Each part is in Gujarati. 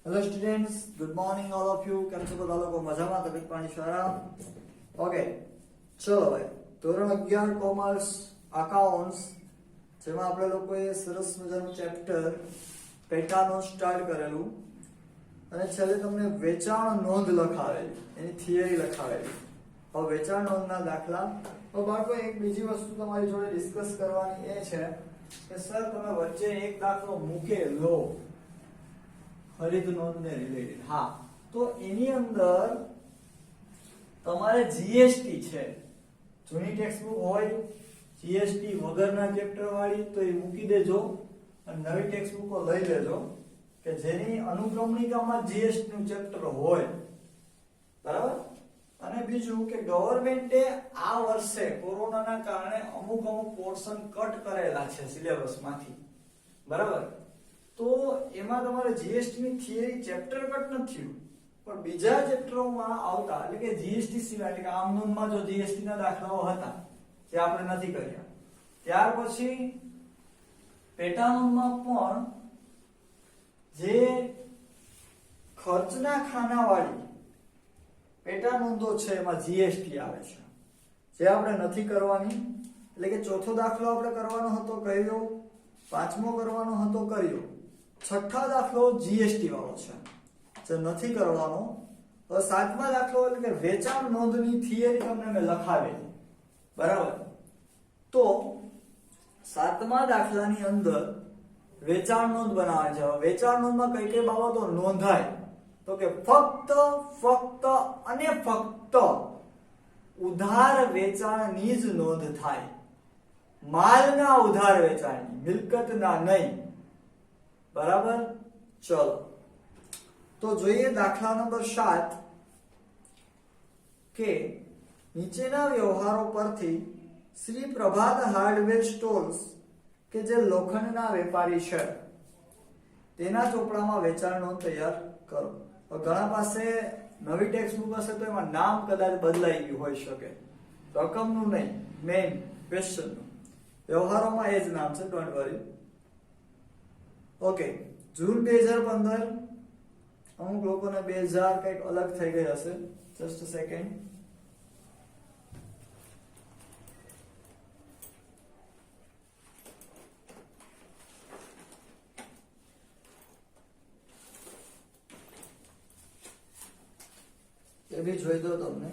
Hello students, good morning all of you. કેમ છો બધા લોકો મજામાં? તબિયત પાણી સારા? ઓકે, ચલો ભાઈ ધોરણ 11 કોમર્સ અકાઉન્ટ્સ જેમાં આપણે લોકોએ સરસ મજાનું ચેપ્ટર પેટાનું સ્ટાર્ટ કરેલું અને છેલ્લે તમને વેચાણ નોંધ લખાવેલી, એની થિયરી લખાવેલી. હવે વેચાણ નોંધના દાખલા. તો બાળકો એક બીજી વસ્તુ તમારી જોડે ડિસ્કસ કરવાની એ છે કે સર તમે વચ્ચે એક દાખલો મૂકેલો ખરીદ નોંધને રિલેટેડ. હા, તો એની અંદર તમારે જીએસટી છે, જૂની ટેક્સ્ટબુક હોય જીએસટી વગરના ચેપ્ટર વાળી તો એ મૂકી દેજો અને નવી ટેક્સ્ટબુકો લઈ લેજો કે જેની અનુક્રમણિકામાં જીએસટી નું ચેપ્ટર હોય. બરાબર. અને બીજું કે ગવર્મેન્ટે આ વર્ષે કોરોનાના કારણે અમુક પોર્શન કટ કરેલા છે સિલેબસમાંથી. બરાબર. તો એમાં તમારે જીએસટી ની થિયરી ચેપ્ટર કટ નથી થયું, પણ બીજા ચેપ્ટરોમાં આવતા એટલે કે જીએસટી સિવાય એટલે કે આમ નોંધમાં જો જીએસટી ના દાખલાઓ હતા જે આપણે નથી કર્યા, ત્યાર પછી પેટા નોંધમાં પણ જે ખર્ચના ખાનાવાળી પેટા નોંધો છે એમાં જીએસટી આવે છે જે આપણે નથી કરવાની. એટલે કે ચોથો દાખલો આપણે કરવાનો હતો કર્યો, પાંચમો કરવાનો હતો કર્યો, છઠ્ઠા દાખલો જીએસટી વાળો છે જે નથી કરવાનો. હવે સાતમા દાખલો એટલે કે વેચાણ નોંધની થિયરી તમને મેં લખાવેલી. બરાબર. તો સાતમા દાખલાની અંદર વેચાણ નોંધ બનાવે છે. વેચાણ નોંધમાં કઈ કઈ બાબતો નોંધાય તો કે ફક્ત અને ફક્ત ઉધાર વેચાણની જ નોંધ થાય, માલના ઉધાર વેચાણની, મિલકતના નહીં. બરાબર. ચલો તો જોઈએ દાખલા નંબર 7 કે નીચેના વ્યવહારો પરથી શ્રી પ્રભાત હાર્ડવેર સ્ટોર્સ કે જે લોખંડના વેપારી છે તેના ચોપડામાં વેચાણ નોંધ તૈયાર કરો. ઘણા પાસે નવી ટેક્સ્ટબુક હશે તો એમાં નામ કદાચ બદલાઈ ગયું હોઈ શકે, રકમનું નહીં, મેઇન ક્વેશ્ચનનું. વ્યવહારોમાં એ જ નામ છે, ડોન્ટ વરી. ઓકે, જૂન 2015. અમુક લોકોને 2000 કંઈક અલગ થઈ ગઈ હશે. Just a second. એ બી જોઈ દો તમને,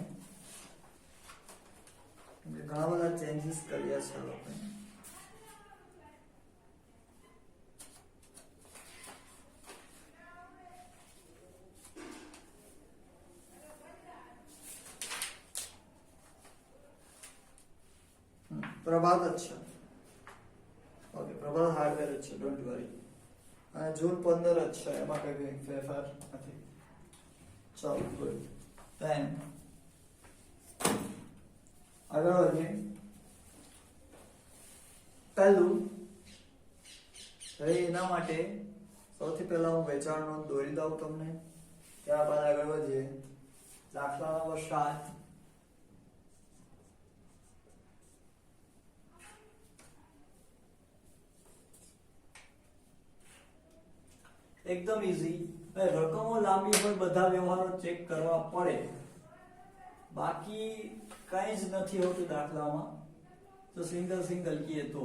ઘણા બધા ચેન્જીસ કર્યા છે લોકોએ. પ્રભાત જ છે. ઓકે, પ્રભાત હાર્ડવેર જ છે, ડોન્ટ વરી. અને જૂન 15 જ છે, એમાં કઈ ફેરફાર નથી. ચાલો ગુડ. ધેન આગળ વધીએ. પહેલું એના માટે સૌથી પહેલા હું વેચાણ નોંધ દોરી દઉં તમને, ત્યારબાદ આગળ વધીએ. દાખલા નંબર 7. એકદમ ઈઝી. રકમો લાંબી હોય, બધા વ્યવહારો ચેક કરવા પડે, બાકી કઈ જ નથી હોતું દાખલામાં. તો સિંગલ કીએ તો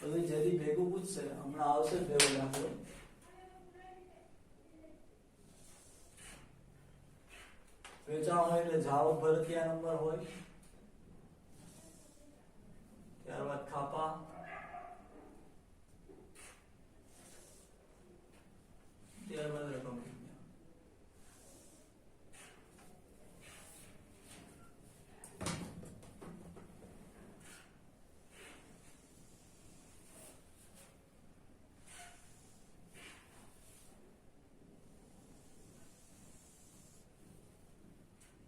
બધું જલ્દી ભેગું પૂછશે. હમણાં આવશે ભેગો દાખલો. વેચાણ હોય એટલે જાવ ભરતિયા નંબર હોય, ત્યારબાદ ખાપા, ત્યારબાદ રકમ.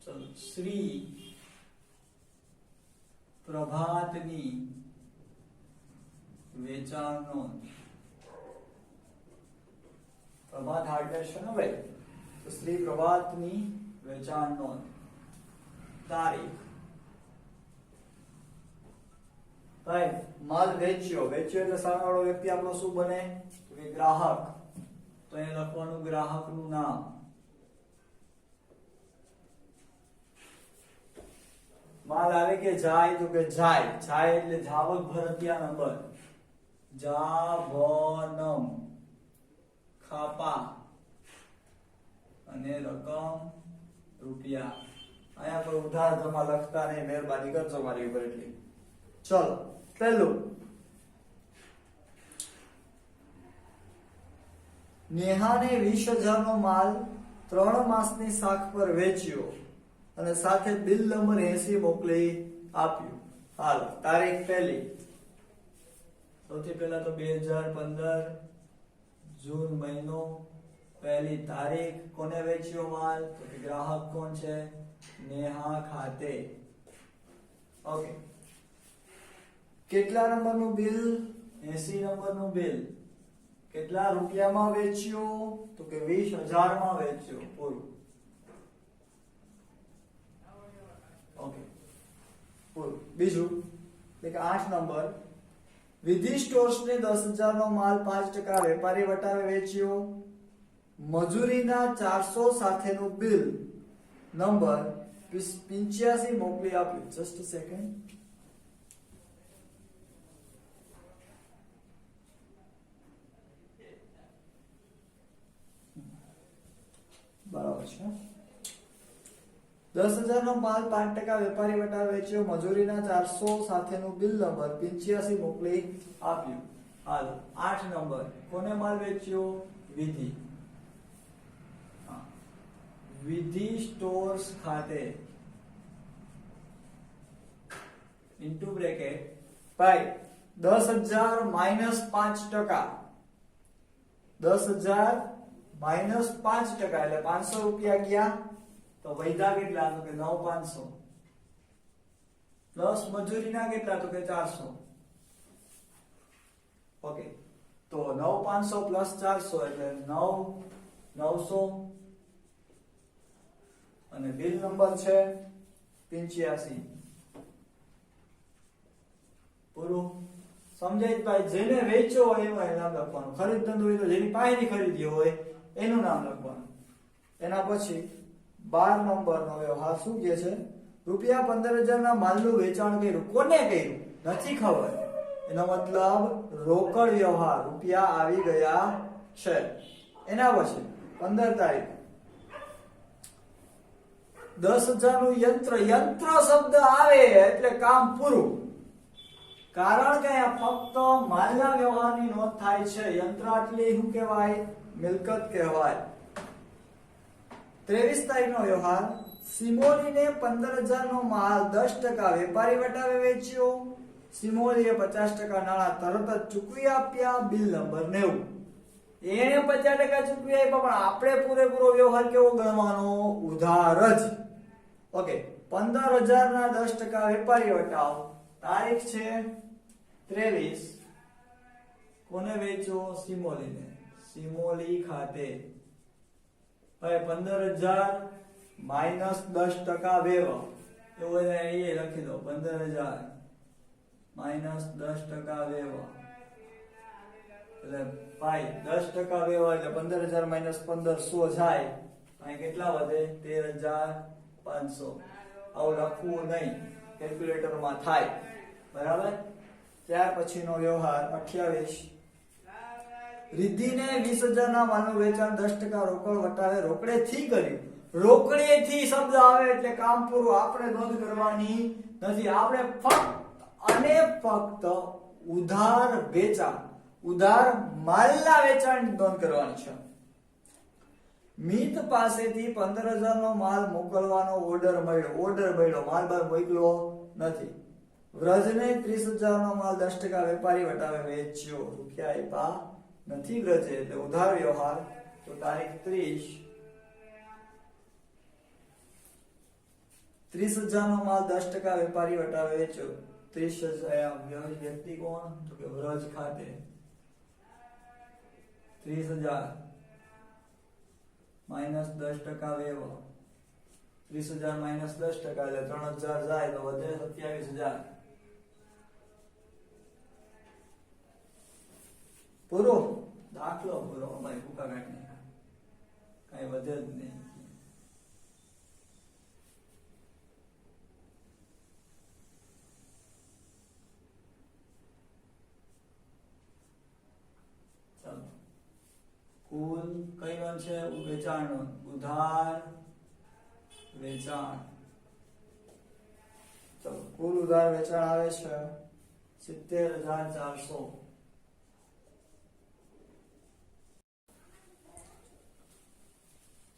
ચલો, શ્રી પ્રભાતની વેચાણ નોંધ. પ્રભાત હાર્ડવેર છે ને ભાઈ, તો શ્રી પ્રભાતની વેચાણ નોંધ. તારીખ ભાઈ માલ વેચ્યો એટલે સામેવાળો વ્યક્તિ આપણો શું બને? ગ્રાહક. તો એ લખવાનું ગ્રાહકનું નામ. માલ આવે કે જાય, તો કે જાય. જાય એટલે જાવક ભરતિયા નંબર, જાવનમ ખાપા અને રકમ રૂપિયા. અહીંયા કોઈ ઉધાર જમા લખતા નહીં, મહેરબાની કરજો મારી ઉપર એટલી. ચલો પહેલું, નેહાને 20,000 નો માલ 3 માસની શાખ પર વેચ્યો અને સાથે બિલ નંબર 80 મોકલી આપ્યું. હાલ તારીખ પહેલી, સૌથી પહેલા તો 2015 જૂન મહિનો, પહેલી તારીખ. કોને વેચ્યો માલ? તો કે ગ્રાહક કોણ છે? નેહા ખાતે. ઓકે. કેટલા નંબરનું બિલ? 80 નંબરનું બિલ. કેટલા રૂપિયામાં વેચ્યો? તો કે 20,000 માં વેચ્યો. પૂરું. ઓકે, પૂરું. બીજું એટલે કે 8 નંબર, વિધિ સ્ટોર્સ ને 10,000 નો માલ 5% વેપારી વટાવે વેચ્યો. મજૂરીના 400 સાથેનું બિલ નંબર 85 મોકલી આપ્યું. Just second. બરાબર છે. 10,000 નો માલ 5% વેપારી વટાવે વેચ્યો. મજૂરીના 400 સાથેનું બિલ નંબર 85 મોકલી આપ્યું. હાલ 8 નંબર, કોને માલ વેચ્યો? વિધિ. વિધિ સ્ટોર્સ ખાતે ઇન્ટુ બ્રેકેટ ભાઈ 10,000 માઈનસ 5%. 10,000 માઈનસ 5% એટલે 500 રૂપિયા ગયા. તો વૈધા કેટલા? તો કે 9,500 પ્લસ મજૂરીના કેટલા? તો કે 400. ઓકે, તો 9,500 પ્લસ 400 એટલે 9,900 અને બિલ નંબર છે 85. પૂરું. સમજાય ભાઈ? જેને વેચ્યો હોય એનું નામ લખવાનું. ખરીદ ધંધો હોય તો જેની પાસેથી ખરીદ્યો હોય એનું નામ લખવાનું. એના પછી 12 નંબરનો વ્યવહાર શું કહે છે? રૂપિયા 15,000 ના માલનું વેચાણ કર્યું. કોને કર્યું? નથી ખબર. એનો મતલબ રોકડ વ્યવહાર, રૂપિયા આવી ગયા છે. એના પછી 15 તારીખ 10,000 નું યંત્ર. યંત્ર શબ્દ આવે એટલે કામ પૂરું. કારણ કે આ ફક્ત માલના વ્યવહારની નોંધ થાય છે. યંત્ર એટલે શું કહેવાય? મિલકત કહેવાય. 23 તારીખનો વ્યવહાર, સિમોલીને 15,000 નો માલ 10% વેપારી વટાવે વેચ્યો. સિમોલીએ 50% નાણાં તરત જ ચૂકવી આપ્યા. Bill number 90. એને 50% ચૂકવી આપ્યા, પણ આપણે પૂરેપૂરો વ્યવહાર કેવો ગણવાનો? ઉધાર જ. ઓકે, 15,000 ના 10% વેપારી વટાવ. તારીખ છે 23. કોને વેચો? સિમોલીને. સિમોલી ખાતે. હવે 15,000 માઈનસ 10% વેવા. એવું એ લખી દો. 15,000 માઈનસ 10% વેવા એટલે ભાઈ 10% વેવા એટલે 15,000 માઈનસ 1500 જાય. અહીં કેટલા વધે? 13,500. આવું લખવું નહીં, કેલ્ક્યુલેટરમાં થાય. બરાબર. ત્યાર પછીનો વ્યવહાર 28. રિદ્ધિને 20,000 ના માલનું વેચાણ 10% રોકડ વટાવે રોકડેથી કર્યું. રોકડેથી શબ્દ આવે એટલે કામ પૂરું. આપણે નોંધ કરવાની નથી. આપણે ફક્ત ઉધાર વેચાણ, ઉધાર માલના વેચાણની નોંધ કરવાની છે. મિત પાસેથી 15,000 નો માલ મોકલવાનો ઓર્ડર મળ્યો. ઓર્ડર મળ્યો, માલ બાર મોકલ્યો નથી. વ્રજને 30,000 નો માલ 10% વેપારી વટાવે વેચ્યો. રૂપિયા આપ્યા નથી વ્રજે એટલે ઉધાર વ્યવહાર. તો તારીખ 30,000 નો માલ 10% વેપારી વટાવે વેચ્યો. 30,000 વ્યક્તિ કોણ? તો કે વ્રજ ખાતે. 30,000 માઈનસ 10% વેવો. 30,000 માઈનસ 10% એટલે 3,000 જાય તો વધે 27,000. પૂરું. દાખલા દાખલો પૂરો ભાઈ ભૂકા કાઢને કઈ વધે જ નહીં. ચાલો કુલ કઈ નોંધ છે? વેચાણ નોંધ. ઉધાર વેચાણ. ચલો કુલ ઉધાર વેચાણ આવે છે 70,400.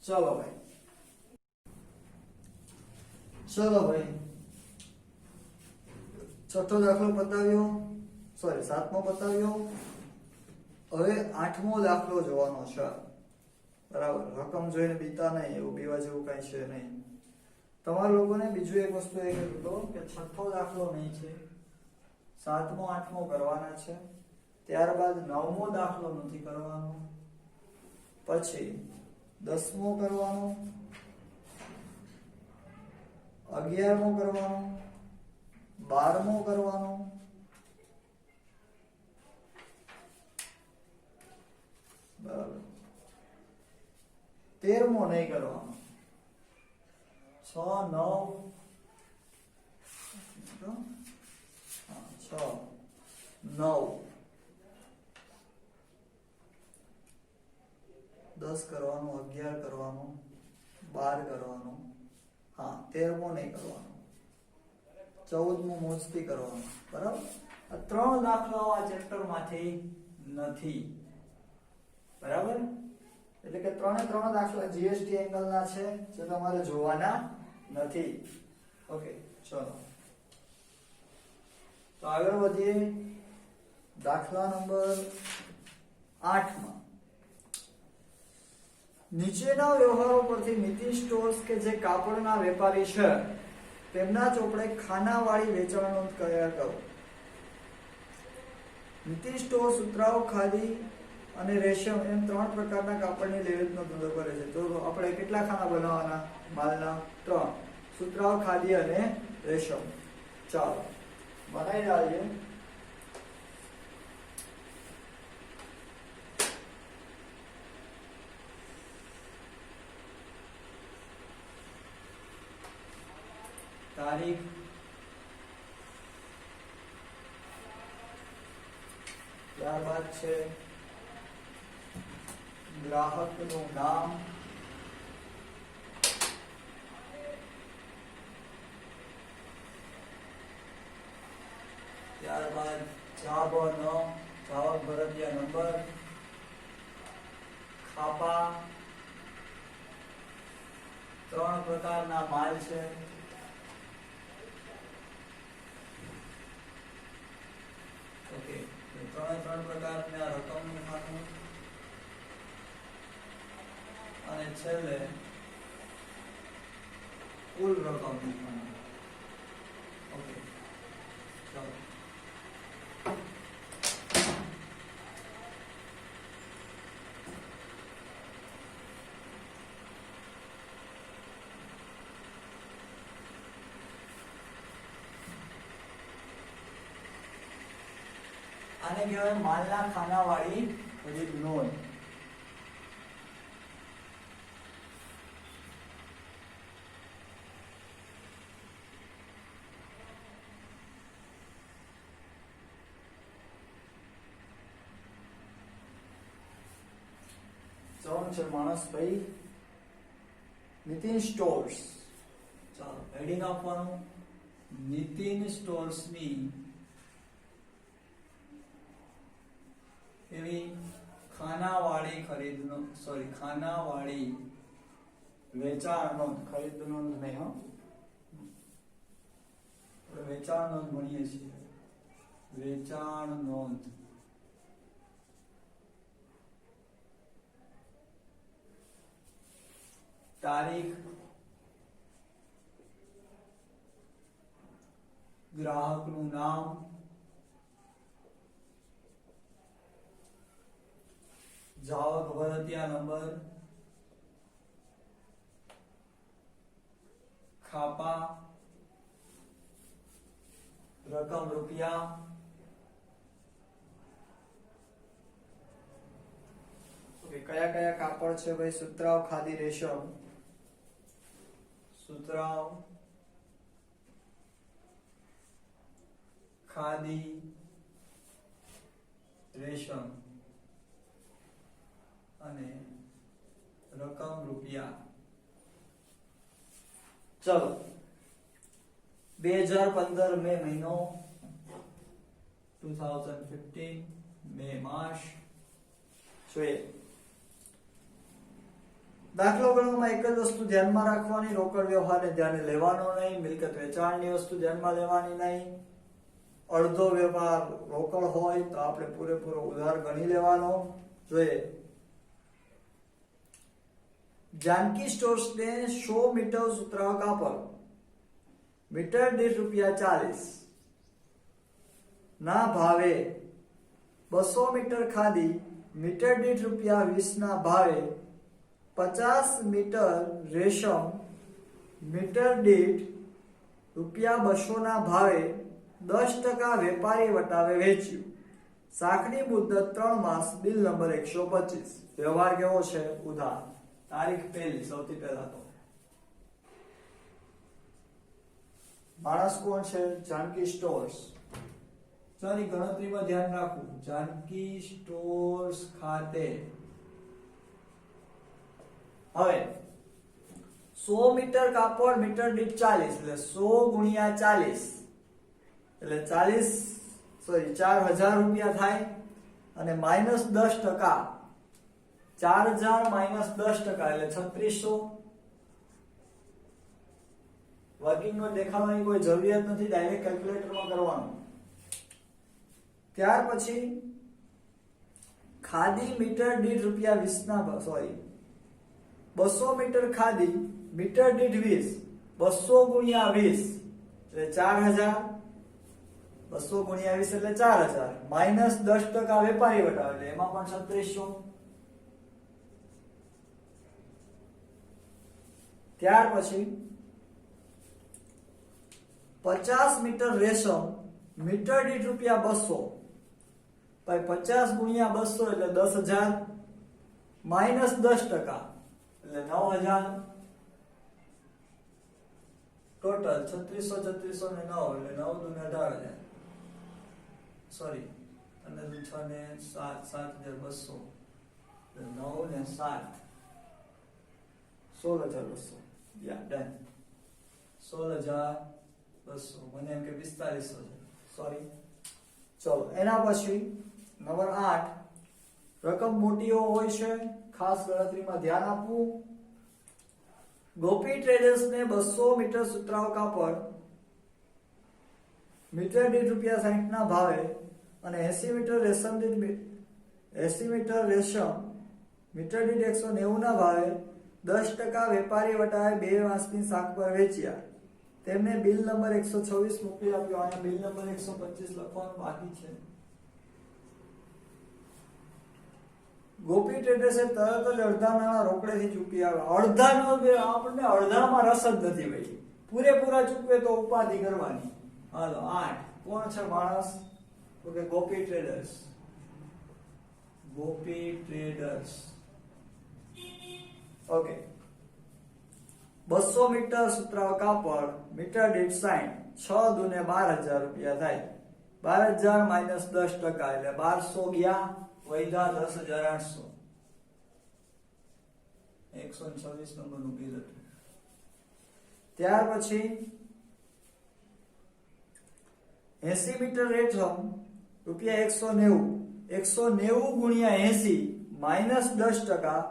ચલો ભાઈ છઠ્ઠો દાખલો પતાવ્યો, સોરી 7મો પતાવ્યો. હવે 8મો દાખલો જોવાનો છે. બરાબર, રકમ જોઈને બીતા નહીં, એવું બીવા જેવું કઈ છે નહીં. તમારા લોકોને બીજું એક વસ્તુ એ કીધું તો કે છઠ્ઠો દાખલો નહીં છે, 7મો 8મો કરવાના છે, ત્યારબાદ 9મો દાખલો નથી કરવાનો, પછી 10મો કરવાનો, 11મો કરવાનો, 12મો કરવાનો, બરાબર, 13મો નહીં કરવાનો. 6 9 10 કરવાનું, 11 કરવાનું, 12 કરવાનું, હા 13મો નહીં કરવાનો, 14મો મોજથી કરવાનું. બરાબર, આ 3 દાખલાઓ આ ચેપ્ટર માંથી નથી. બરાબર, એટલે કે 3 દાખલા જીએસટી એંગલ ના છે જે તમારે જોવાના નથી. ઓકે, ચલો તો આગળ વધીએ. દાખલા નંબર 8 માં નીચેના વ્યવહારો પરથી નીતિન સ્ટોર્સ કે જે કાપડના વેપારી છે તેમના ચોપડે ખાનાવાળી વેચાણ નોંધ કર્યા કરો. નીતિન સ્ટોર સુતરાઉ, ખાદી અને રેશમ એમ 3 પ્રકારના કાપડની લેવેચનો ધંધો કરે છે. તો આપણે કેટલા ખાના બનાવવાના? માલના 3, સુતરાઉ, ખાદી અને રેશમ. ચાલો બનાવી ડાલીએ. તારીખ, ત્યારબાદ છે ગ્રાહકનું નામ, ત્યારબાદ જાવક ભરતિયા નંબર, ખાપા, 3 પ્રકારના માલ છે. ઓકે, 3 પ્રકારના રકમનું ખાતું અને છેલ્લે કુલ રકમનું ખાતું. ઓકે, ચાલો આને કહેવાય માલના ખાનાવાળી ખરીદ નોંધ. જવાનું છે માણસભાઈ નીતિન સ્ટોર્સ. ચાલો હેડિંગ આપવાનું, નીતિન સ્ટોર્સની એવી ખાનાવાળી ખાનાવાળી વેચાણ નોંધ. ખરીદ નોંધ નહીં, હો વેચાણ નોંધ ભણીએ છીએ. વેચાણ નોંધ. તારીખ, ગ્રાહકનું નામ, જાવક ભરતિયા નંબર, ખાપા, રકમ રૂપિયા, કયા કયા કાપડ છે ભાઈ? સુતરાઉ, ખાદી, રેશમ. સુતરાઉ, ખાદી, રેશમ અને રકમ રૂપિયા. ચલો 2015 મે મહિનો, 2015 મે માસ જોઈએ. દાખલો ગણવામાં એક જ વસ્તુ ધ્યાનમાં રાખવાની, રોકડ વ્યવહારને ધ્યાને લેવાનો નહીં, મિલકત વેચાણની વસ્તુ ધ્યાનમાં લેવાની નહીં. અડધો વ્યવહાર રોકડ હોય તો આપણે પૂરેપૂરો ઉધાર ગણી લેવાનો જોઈએ. જાનકી સ્ટોર્સ ને 100 મીટર સુતરાઉ કાપડ મીટર દીઠ ₹40 ના ભાવે, 200 મીટર ખાદી મીટર દીઠ ₹20 ના ભાવે, 50 મીટર રેશમ મીટર દીઠ ₹200 ના ભાવે 10% વેપારી વટાવે વેચ્યું. સાખની મુદત 3 માસ. Bill number 125. વ્યવહાર કેવો છે? ઉધાર. તારીખ પહેલી. સૌથી પહેલા તો માણસ કોણ છે? જાનકી સ્ટોર્સ. ચાની ગણતરીમાં ધ્યાન રાખવું. જાનકી સ્ટોર્સ ખાતે હવે 100 મીટર કાપડ મીટર દીઠ 40 એટલે 100 ગુણ્યા 40 એટલે 4000 રૂપિયા થાય અને -10%. 4000 -10% એટલે 3600. વર્કિંગ નોટ દેખાડવાની કોઈ જરૂરિયાત નથી, ડાયરેક્ટ કેલ્ક્યુલેટરમાં કરવાનું. ત્યાર પછી ખાદી મીટર દીઠ ₹20 ના 200 મીટર ખાદી મીટર દીઠ 20, 200 ગુણ્યા 20 એટલે 4000, 200 ગુણ્યા 20 એટલે 4000, -10% વેપારી વટાવે એટલે એમાં પણ 3600. ત્યાર પછી 50 મીટર રેશમ મીટર દીઠ ₹200, ભાઈ 50 ગુણ્યા 200 એટલે 10000, -10% એટલે 9000. ટોટલ 3600 ને 9 એટલે 9 દુને 18000. સોરી, અને 6 ને 7 7200 એટલે 9 ને 7 16200. યા ડન. 16200. મને એમ કે 4500 છે. સોરી. ચલો એના પછી નંબર 8. રકમ મોટી હોય છે, ખાસ ગણતરીમાં ધ્યાન આપવું. ગોપી ટ્રેડર્સ ને 200 મીટર સુતરાઉ કાપડ મીટર દીઠ ₹60 ના ભાવે અને 80 મીટર રેશમ મીટર દીઠ 190 ના ભાવે 10% વેપારી વટાવે 2 માસની શાક પર વેચ્યા. તેમને બિલ નંબર 126 મોકલી આપ્યો. અહીંયા બિલ નંબર 125 લખવાનું બાકી છે. ગોપી ટ્રેડર્સે તરત જ અડધા નાણાં રોકડેથી ચૂકી આવ્યા. અડધાનો આપણને અડધામાં રસ જ નથી ભાઈ. પૂરેપૂરા ચૂકવે તો ઉપાધિ કરવાની. હાલો 8. કોણ છે માણસ? તો કે ગોપી ટ્રેડર્સ. ગોપી ટ્રેડર્સ. ઓકે. 200 મીટર સુતરાઉ કાપડ મીટર દીઠ 60, 6 દુને 12000 રૂપિયા થાય. 12000 -10% એટલે 1200 ગયા, વૈધા 10800. 126 નંબરનું બિલ હતું. ત્યાર પછી 80 મીટર રેશમ ₹190, 190 ગુણ્યા 80 -10%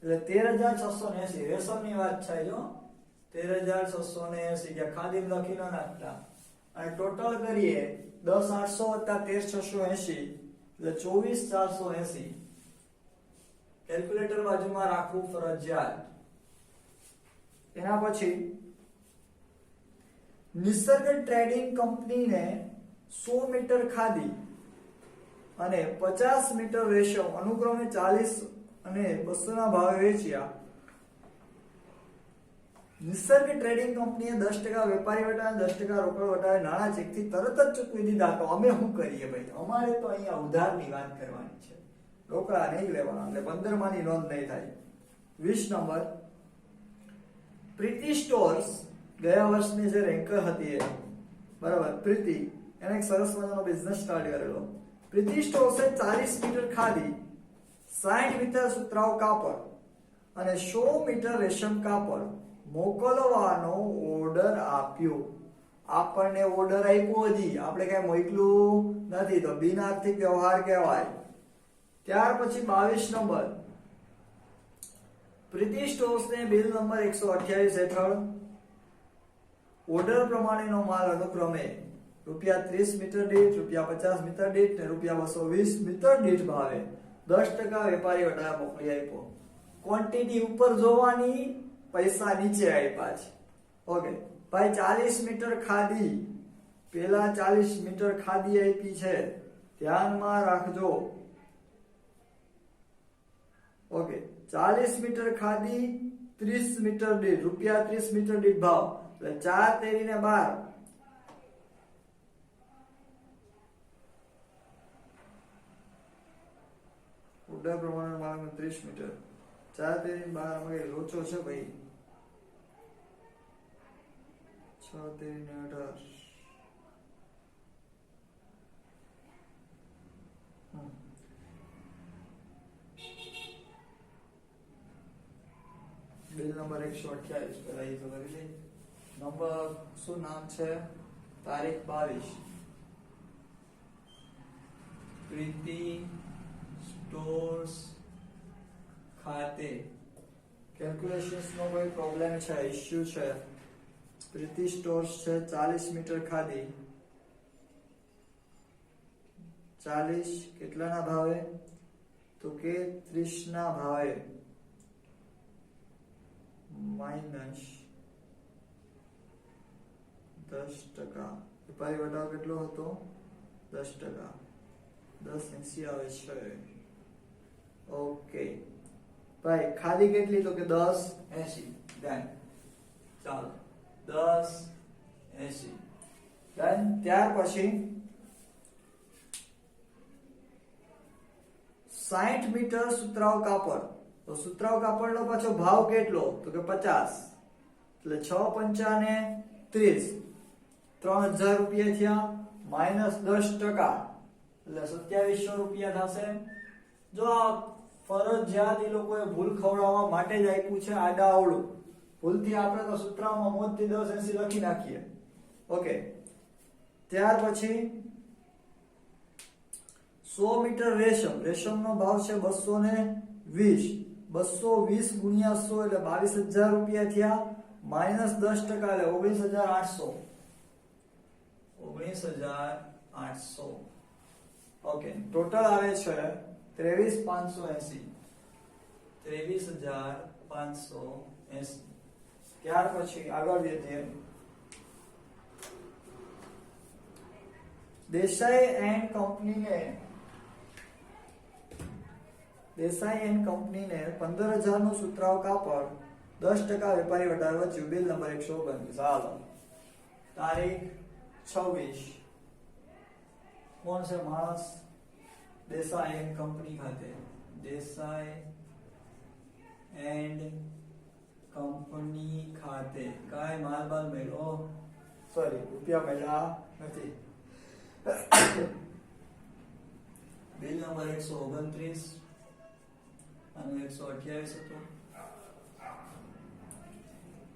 એટલે 13680. રેશમની વાત છે જો, 13680 કે ખાદી લખી ન નાખતા. અને ટોટલ કરીએ 10800 + 13680 એટલે 24480. કેલ્ક્યુલેટર બાજુમાં રાખવું ફરજિયાત. એના પછી નિસર્ગ ટ્રેડિંગ કંપનીને 100 મીટર ખાદી અને 50 મીટર રેશમ અનુક્રમે 40 અને 200 ના ભાવે વેચ્યા. નિસર્ગ ટ્રેડિંગ કંપનીએ 10% વેપારી વટાવે, 10% રોકડ વટાવે નાણાં ચેકથી તરત જ ચૂકવી દીધા. તો અમે શું કરીએ ભાઈ? અમારે તો અહીંયા ઉધારની વાત કરવાની છે. રોકડા નહીં લેવાના, એટલે 15 માની નોંધ નહીં થાય. 20 નંબર, પ્રીતિ સ્ટોર્સ ગયા વર્ષની જે રેન્કર હતી એ, બરાબર, પ્રીતિ એને એક સરસ મજાનો બિઝનેસ સ્ટાર્ટ કરેલો. પ્રીતિ સ્ટોર્સે 40 મીટર ખાદી, 60 મીટર સુતરાઉ કાપડ અને 100 મીટર રેશમ કાપડ મોકલવાનો ઓર્ડર આપ્યો. આપણને ઓર્ડર આપ્યો, હજી આપણે કઈ મોકલું નથી, તો બિનઆર્થિક વ્યવહાર કહેવાય. ત્યાર પછી 22 નંબર, પ્રીતિ સ્ટોર્સને બિલ નંબર 128 હેઠળ ઓર્ડર પ્રમાણેનો માલ અનુક્રમે ₹30 મીટર દીઠ, ₹50 મીટર દીઠ ને ₹220 મીટર દીઠ ભાવે 10% વેપારી વટાવે મોકલી આપ્યો. ક્વોન્ટિટી ઉપર જોવાની, પૈસા નીચે આપ્યા છે. ઓકે ભાઈ, 40 મીટર ખાદી, પેલા 40 મીટર ખાદી આપી છે, ધ્યાનમાં રાખજો. ઓકે, 40 મીટર ખાદી, 30 મીટર દીઠ, ₹30 મીટર દીઠ ભાવ, એટલે 4 તેરીને 12. ઓર્ડર પ્રમાણે માલ 30 મીટર, 4 તેરી 12, આમાં લોચો છે ભાઈ. 6 તેરી 18. બિલ નંબર 128 પેલા એ તો કરી લઈએ. નંબર શું નામ છે, તારીખ 22, પ્રીતિ સ્ટોર્સ ખાતે. કેલ્ક્યુલેશન્સ નો કોઈ પ્રોબ્લેમ છે, ઇશ્યુ છે. પ્રીતિ સ્ટોર્સ છે, 40 મીટર ખાદી, 40 કેટલાના ભાવે, તો કે 30 ના ભાવે, માઇનસ 10%. વેપારી વટાવ કેટલો હતો, 10%, 10.80 આવે છે. ઓકે ભાઈ, ખાદી કેટલી, તો કે 10.80. ડન, ચાલો 10.80 ડન. ત્યાર પછી 60 મીટર સુતરાઉ કાપડ, તો સુતરાઉ કાપડનો પાછો ભાવ કેટલો, તો કે 50, એટલે 6 ને 30, 3000 રૂપિયા થયા, માઇનસ 10%, એટલે 2700 રૂપિયા થશે. જો આ ફરજિયાત એ લોકોએ ભૂલ ખવડાવવા માટે જ આપ્યું છે, આડા અવળું. ભૂલથી આપણે તો સૂત્રમાં મોજથી 10.80 લખી નાખીએ. ઓકે, ત્યાર પછી 100 મીટર રેશમ, રેશમનો ભાવ છે 220, 220 ગુણ્યા 100 એટલે 22000 રૂપિયા થયા, માઇનસ 10%, એટલે 19800. 19800. ઓકે, ટોટલ આવે છે 23580. 23580. ત્યાર પછી આગળ વધીએ. દેસાઈ એન્ડ કંપનીને 15000 નું સુતરાઉ કાપડ 10% વેપારી વટાવે વચ્ચે બિલ નંબર 129. ચાલો, તારીખ 26, કોણ છે માણસ, દેસાઈ એન્ડ કંપની ખાતે, દેસાઈ એન્ડ કંપની ખાતે કાંઈ માલ મળ્યો, સોરી રૂપિયા મળ્યા નથી. બિલ નંબર 129 અને 128 હતો.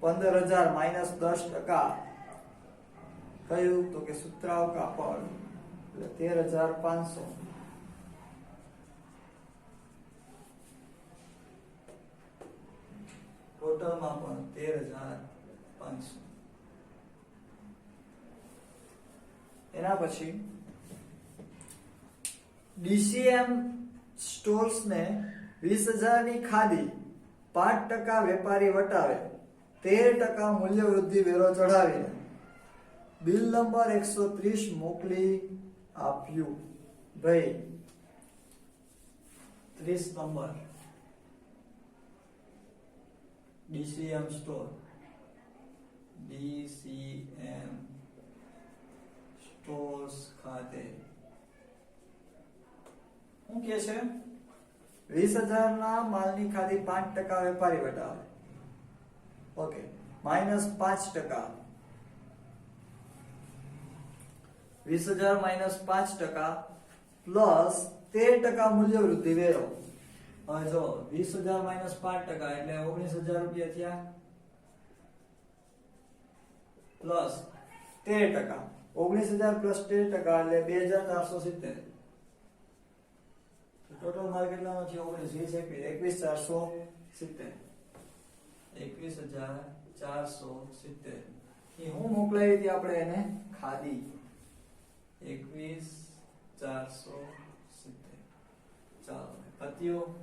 15000 માઇનસ 10%, કયું, તો કે સુતરાઉ કાપડ, એટલે 13500. ટોટલમાં પણ 13500. એના પછી ડીસીએમ સ્ટોર્સ ને 20000 ની ખાદી, 5% વેપારી વટાવે, 13% મૂલ્ય વૃદ્ધિ વેરો ચઢાવીને બિલ નંબર 130 મોકલી આપ્યું. ભાઈ 30 number DCM store, DCM stores ખાતે શું કે છે, 20,000 ના માલની ખાધી 5% વેપારી વટાવે. ઓકે, -5%. 20,000 -5% પ્લસ 13% મૂલ્ય વૃદ્ધિ વેરો. હવે જો 20,000 -5% એટલે 19,000 રૂપિયા થયા, પ્લસ 13%. 19,000 પ્લસ 13% એટલે 2,470. ટોટલ માલ કેટલાનો છે? 19, 21,470. 21,470 એ હું મોકલાવી હતી આપણે એને ખાદી. 21,470. ચાલો પત્યો.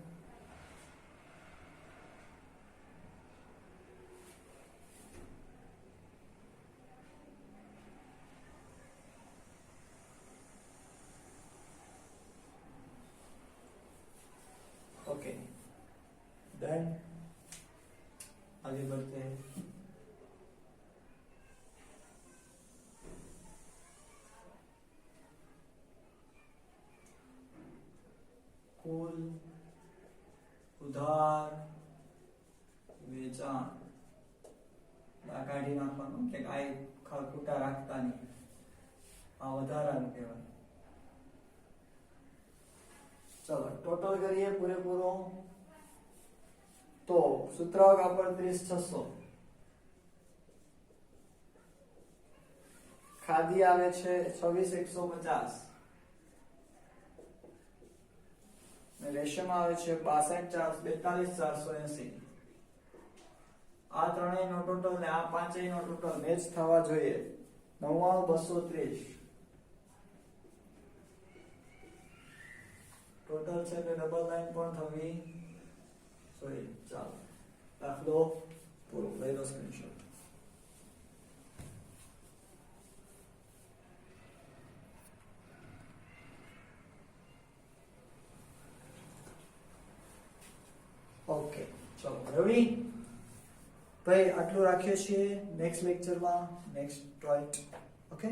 Okay done. आगे बढ़ते हैं. कुल उधार वेचाण કાઢી નાખવાનું કે આ ખોટા રાખતા નહીં, આ વધારાનું કહેવાય. चलो टोटल करिए पूरेपूरो. तो सूत्र कापड़ 30,600. खादी आवे छे 26,150. रेशम आवे छे 42,480. आ ત્રણેય નો ટોટલ ને આ પાંચેય નો ટોટલ મેચ થવા જોઈએ. 99,230 टोटल છે કે ડબલ લાઈન પણ થવી જોઈએ. ચાલો દાખલો પૂરો. લઈ લો સ્ક્રીનશોટ. ઓકે ચલો રવિ ભાઈ આટલું રાખીએ છીએ. નેક્સ્ટ લેક્ચરમાં નેક્સ્ટ રાઈટ. ઓકે.